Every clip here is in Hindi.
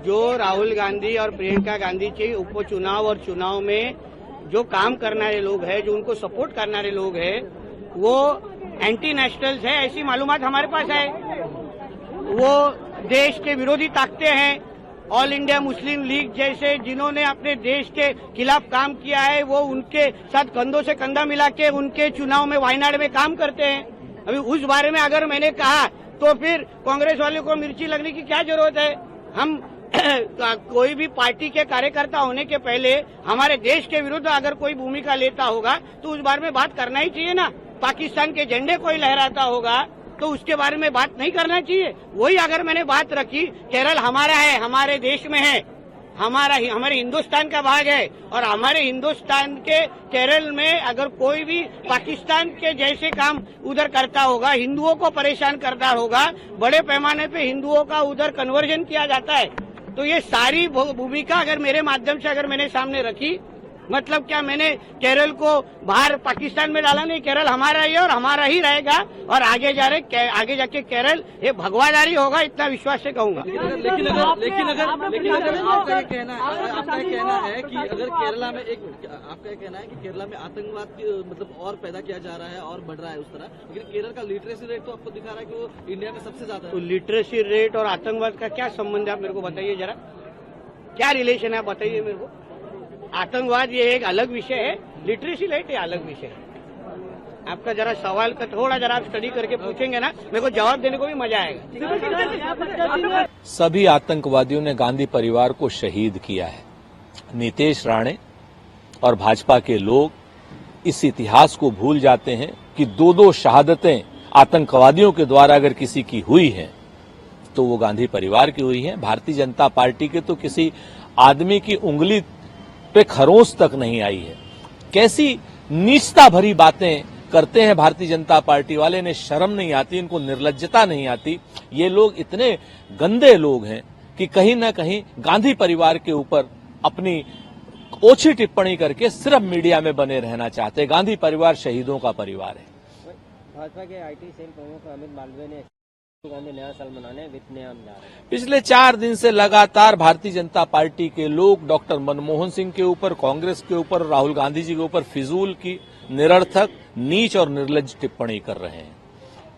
जो राहुल गांधी और प्रियंका गांधी के उपचुनाव और चुनाव में जो काम करनारे लोग हैं, जो उनको सपोर्ट करनारे लोग हैं, वो एंटी नेशनल्स है, ऐसी मालूमात हमारे पास है। वो देश के विरोधी ताकतें हैं। ऑल इंडिया मुस्लिम लीग जैसे जिन्होंने अपने देश के खिलाफ काम किया है, वो उनके साथ कंधों से कंधा मिला के उनके चुनाव में वायनाड में काम करते हैं। अभी उस बारे में अगर मैंने कहा तो फिर कांग्रेस वाले को मिर्ची लगने की क्या जरूरत है। हम कोई भी पार्टी के कार्यकर्ता होने के पहले हमारे देश के विरुद्ध अगर कोई भूमिका लेता होगा तो उस बारे में बात करना ही चाहिए ना। पाकिस्तान के झंडे कोई लहराता होगा तो उसके बारे में बात नहीं करना चाहिए। वही अगर मैंने बात रखी, केरल हमारा है, हमारे देश में है, हमारे हिंदुस्तान का भाग है, और हमारे हिंदुस्तान के केरल में अगर कोई भी पाकिस्तान के जैसे काम उधर करता होगा, हिंदुओं को परेशान करता होगा, बड़े पैमाने पे हिंदुओं का उधर कन्वर्जन किया जाता है, तो ये सारी भूमिका अगर मेरे माध्यम से अगर मैंने सामने रखी, मतलब क्या मैंने केरल को बाहर पाकिस्तान में डाला? नहीं, केरल हमारा ही है और हमारा ही रहेगा, और आगे जाके केरल ये भगवादारी होगा, इतना विश्वास से कहूंगा। लेकिन अगर आपका ये कहना है कि अगर केरला में आपका ये कहना है कि केरला में आतंकवाद मतलब और पैदा किया जा रहा है और बढ़ रहा है उस तरह, लेकिन केरल का लिटरेसी रेट तो आपको दिखा रहा है कि वो इंडिया में सबसे ज्यादा है। तो लिटरेसी रेट और आतंकवाद का क्या संबंध है, आप मेरे को बताइए जरा, क्या रिलेशन है, आप बताइए मेरे को। आतंकवाद ये एक अलग विषय है, लिटरेसी रेट ये अलग विषय है। आपका जरा सवाल का थोड़ा जरा आप स्टडी करके पूछेंगे ना, मेरे को जवाब देने को भी मजा आएगा। सभी आतंकवादियों ने गांधी परिवार को शहीद किया है। नीतीश राणे और भाजपा के लोग इस इतिहास को भूल जाते हैं कि दो शहादतें आतंकवादियों के द्वारा अगर किसी की हुई हैं तो वो गांधी परिवार की हुई है। भारतीय जनता पार्टी के तो किसी आदमी की उंगली पे खरोंच तक नहीं आई है। कैसी नीचता भरी बातें करते हैं भारतीय जनता पार्टी वाले, ने शर्म नहीं आती, इनको निर्लज्जता नहीं आती। ये लोग इतने गंदे लोग हैं कि कहीं न कहीं गांधी परिवार के ऊपर अपनी ओछी टिप्पणी करके सिर्फ मीडिया में बने रहना चाहते हैं। गांधी परिवार शहीदों का परिवार है। भाजपा के आईटी सेल प्रमुख अमित मालवीय ने गांधी नया साल मनाने वियतनाम जा रहे हैं। पिछले 4 दिन से लगातार भारतीय जनता पार्टी के लोग डॉक्टर मनमोहन सिंह के ऊपर, कांग्रेस के ऊपर, राहुल गांधी जी के ऊपर फिजूल की, निरर्थक, नीच और निर्लज्ज टिप्पणी कर रहे हैं।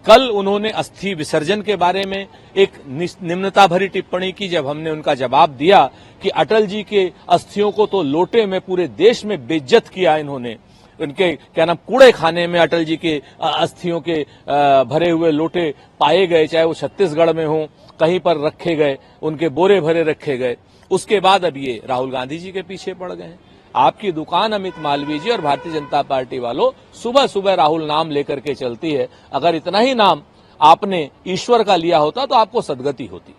कल उन्होंने अस्थि विसर्जन के बारे में एक निम्नता भरी टिप्पणी की, जब हमने उनका जवाब दिया कि अटल जी के अस्थियों को तो लोटे में पूरे देश में बेइज्जत किया इन्होंने, उनके क्या नाम कूड़े खाने में अटल जी के अस्थियों के भरे हुए लोटे पाए गए, चाहे वो छत्तीसगढ़ में हो, कहीं पर रखे गए, उनके बोरे भरे रखे गए। उसके बाद अब ये राहुल गांधी जी के पीछे पड़ गए हैं। आपकी दुकान अमित मालवीय जी और भारतीय जनता पार्टी वालों सुबह सुबह राहुल नाम लेकर के चलती है। अगर इतना ही नाम आपने ईश्वर का लिया होता तो आपको सदगति होती।